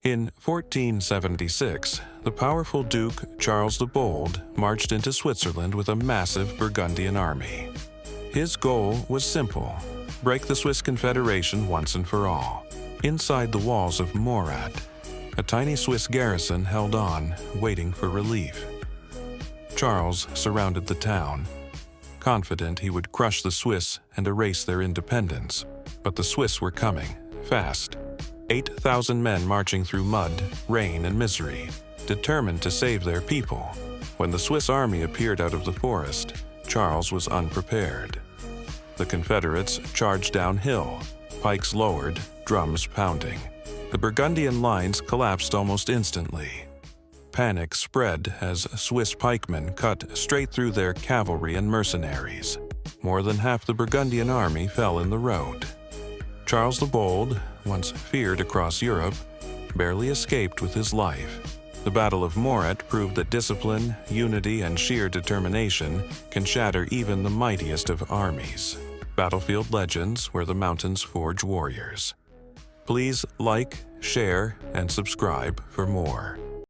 In 1476, the powerful Duke Charles the Bold marched into Switzerland with a massive Burgundian army. His goal was simple: break the Swiss Confederation once and for all. Inside the walls of Morat, a tiny Swiss garrison held on, waiting for relief. Charles surrounded the town, confident he would crush the Swiss and erase their independence. But the Swiss were coming, fast. 8,000 men marching through mud, rain, and misery, determined to save their people. When the Swiss army appeared out of the forest, Charles was unprepared. The Confederates charged downhill, pikes lowered, drums pounding. The Burgundian lines collapsed almost instantly. Panic spread as Swiss pikemen cut straight through their cavalry and mercenaries. More than half the Burgundian army fell in the road. Charles the Bold, once feared across Europe, barely escaped with his life. The Battle of Morat proved that discipline, unity, and sheer determination can shatter even the mightiest of armies. Battlefield legends where the mountains forge warriors. Please like, share, and subscribe for more.